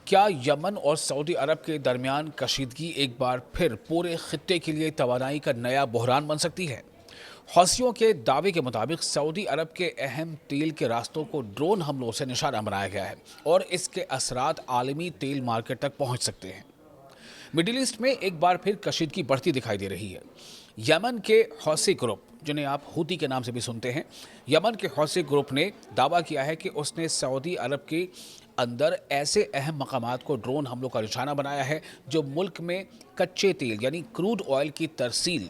کیا یمن اور سعودی عرب کے درمیان کشیدگی ایک بار پھر پورے خطے کے لیے توانائی کا نیا بحران بن سکتی ہے؟ حوثیوں کے دعوے کے مطابق سعودی عرب کے اہم تیل کے راستوں کو ڈرون حملوں سے نشانہ بنایا گیا ہے اور اس کے اثرات عالمی تیل مارکیٹ تک پہنچ سکتے ہیں۔ مڈل ایسٹ میں ایک بار پھر کشیدگی بڑھتی دکھائی دے رہی ہے۔ یمن کے حوثی گروپ، جنہیں آپ ہوتی کے نام سے بھی سنتے ہیں، یمن کے حوثی گروپ نے دعویٰ کیا ہے کہ اس نے سعودی عرب کے اندر ایسے اہم مقامات کو ڈرون حملوں کا نشانہ بنایا ہے جو ملک میں کچے تیل یعنی کروڈ آئل کی ترسیل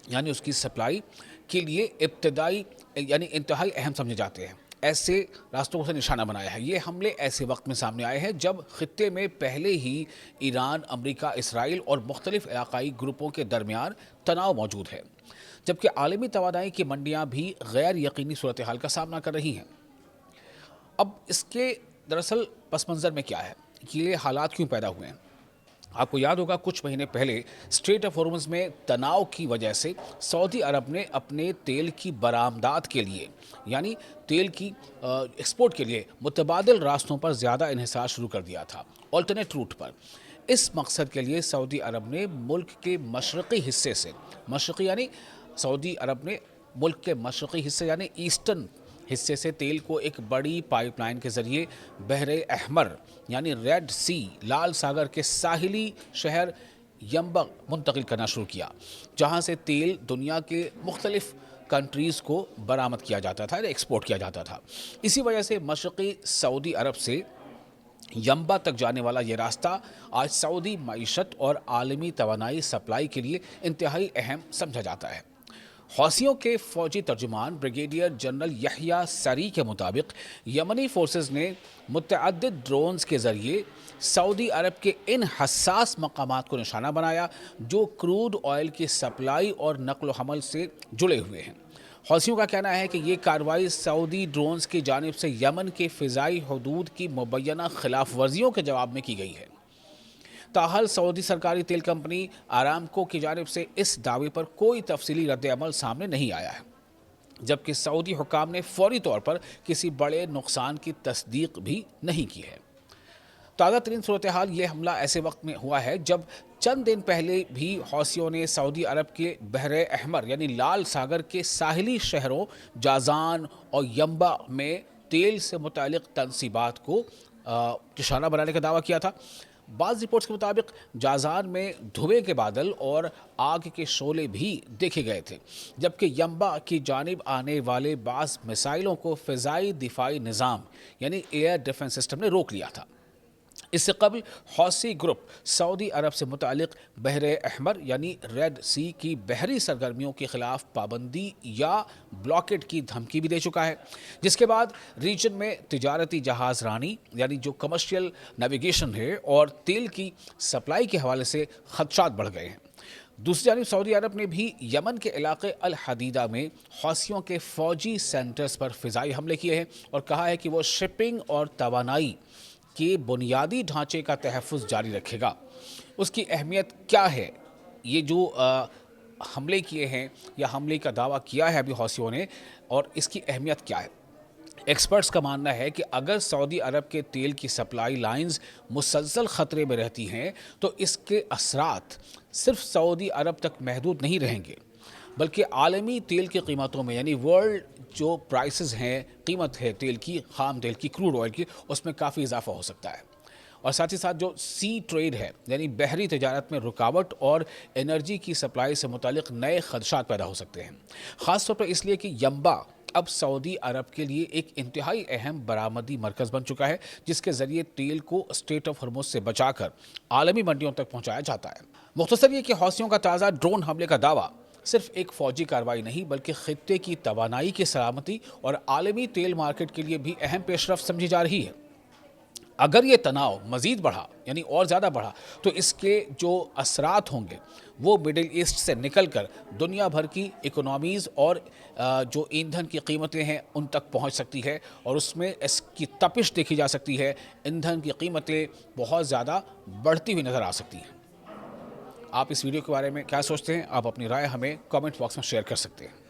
یعنی اس کی سپلائی کے لیے انتہائی اہم سمجھے جاتے ہیں۔ ایسے راستوں سے نشانہ بنایا ہے۔ یہ حملے ایسے وقت میں سامنے آئے ہیں جب خطے میں پہلے ہی ایران، امریکہ، اسرائیل اور مختلف علاقائی گروپوں کے درمیان تناؤ موجود ہے، جبکہ عالمی توانائی کی منڈیاں بھی غیر یقینی صورتحال کا سامنا کر رہی ہیں۔ اب اس کے دراصل پس منظر میں کیا ہے؟ یہ حالات کیوں پیدا ہوئے ہیں؟ آپ کو یاد ہوگا کچھ مہینے پہلے اسٹریٹ آف ہارمز میں تناؤ کی وجہ سے سعودی عرب نے اپنے تیل کی برآمدات کے لیے یعنی تیل کی ایکسپورٹ کے لیے متبادل راستوں پر زیادہ انحصار شروع کر دیا تھا، آلٹرنیٹ روٹ پر۔ اس مقصد کے لیے سعودی عرب نے ملک کے مشرقی حصے سے یعنی ایسٹرن حصے سے تیل کو ایک بڑی پائپ لائن کے ذریعے بحر احمر یعنی ریڈ سی، لال ساگر کے ساحلی شہر ینبع منتقل کرنا شروع کیا، جہاں سے تیل دنیا کے مختلف کنٹریز کو برآمد کیا جاتا تھا، ایکسپورٹ کیا جاتا تھا۔ اسی وجہ سے مشرقی سعودی عرب سے ینبع تک جانے والا یہ راستہ آج سعودی معیشت اور عالمی توانائی سپلائی کے لیے انتہائی اہم سمجھا جاتا ہے۔ حوثیوں کے فوجی ترجمان بریگیڈیئر جنرل یحییٰ سری کے مطابق یمنی فورسز نے متعدد ڈرونز کے ذریعے سعودی عرب کے ان حساس مقامات کو نشانہ بنایا جو کروڈ آئل کی سپلائی اور نقل و حمل سے جڑے ہوئے ہیں۔ حوثیوں کا کہنا ہے کہ یہ کارروائی سعودی ڈرونز کی جانب سے یمن کے فضائی حدود کی مبینہ خلاف ورزیوں کے جواب میں کی گئی ہے۔ تاحال سعودی سرکاری تیل کمپنی آرامکو کی جانب سے اس دعوے پر کوئی تفصیلی رد عمل سامنے نہیں آیا ہے، جبکہ سعودی حکام نے فوری طور پر کسی بڑے نقصان کی تصدیق بھی نہیں کی ہے۔ تازہ ترین صورتحال یہ حملہ ایسے وقت میں ہوا ہے جب چند دن پہلے بھی حوثیوں نے سعودی عرب کے بحر احمر یعنی لال ساگر کے ساحلی شہروں جازان اور ینبع میں تیل سے متعلق تنصیبات کو نشانہ بنانے کا دعویٰ کیا تھا۔ بعض رپورٹس کے مطابق جازان میں دھوئے کے بادل اور آگ کے شعلے بھی دیکھے گئے تھے، جبکہ ینبع کی جانب آنے والے بعض میزائلوں کو فضائی دفاعی نظام یعنی ایئر ڈیفنس سسٹم نے روک لیا تھا۔ اس سے قبل حوثی گروپ سعودی عرب سے متعلق بحر احمر یعنی ریڈ سی کی بحری سرگرمیوں کے خلاف پابندی یا بلاکیڈ کی دھمکی بھی دے چکا ہے، جس کے بعد ریجن میں تجارتی جہاز رانی یعنی جو کمرشل نیویگیشن ہے اور تیل کی سپلائی کے حوالے سے خدشات بڑھ گئے ہیں۔ دوسری جانب سعودی عرب نے بھی یمن کے علاقے الحدیدہ میں حوثیوں کے فوجی سینٹرز پر فضائی حملے کیے ہیں اور کہا ہے کہ وہ شپنگ اور توانائی کے بنیادی ڈھانچے کا تحفظ جاری رکھے گا۔ اس کی اہمیت کیا ہے؟ یہ جو حملے کیے ہیں یا حملے کا دعویٰ کیا ہے ابھی حوثیوں نے، اور اس کی اہمیت کیا ہے؟ ایکسپرٹس کا ماننا ہے کہ اگر سعودی عرب کے تیل کی سپلائی لائنز مسلسل خطرے میں رہتی ہیں تو اس کے اثرات صرف سعودی عرب تک محدود نہیں رہیں گے، بلکہ عالمی تیل کی قیمتوں میں یعنی ورلڈ جو پرائسز ہیں، قیمت ہے تیل کی، خام تیل کی، کروڈ آئل کی، اس میں کافی اضافہ ہو سکتا ہے۔ اور ساتھ ہی ساتھ جو سی ٹریڈ ہے یعنی بحری تجارت میں رکاوٹ اور انرجی کی سپلائی سے متعلق نئے خدشات پیدا ہو سکتے ہیں، خاص طور پر اس لیے کہ ینبع اب سعودی عرب کے لیے ایک انتہائی اہم برآمدی مرکز بن چکا ہے، جس کے ذریعے تیل کو اسٹریٹ آف ہرمز سے بچا کر عالمی منڈیوں تک پہنچایا جاتا ہے۔ مختصر یہ کہ حوثیوں کا تازہ ڈرون حملے کا دعویٰ صرف ایک فوجی کارروائی نہیں بلکہ خطے کی توانائی کی سلامتی اور عالمی تیل مارکیٹ کے لیے بھی اہم پیش رفت سمجھی جا رہی ہے۔ اگر یہ تناؤ مزید بڑھا یعنی اور زیادہ بڑھا تو اس کے جو اثرات ہوں گے وہ مڈل ایسٹ سے نکل کر دنیا بھر کی اکنامیز اور جو ایندھن کی قیمتیں ہیں ان تک پہنچ سکتی ہے، اور اس میں اس کی تپش دیکھی جا سکتی ہے۔ ایندھن کی قیمتیں بہت زیادہ بڑھتی ہوئی نظر آ سکتی ہیں۔ آپ اس ویڈیو کے بارے میں کیا سوچتے ہیں؟ آپ اپنی رائے ہمیں کامنٹ باکس میں شیئر کر سکتے ہیں۔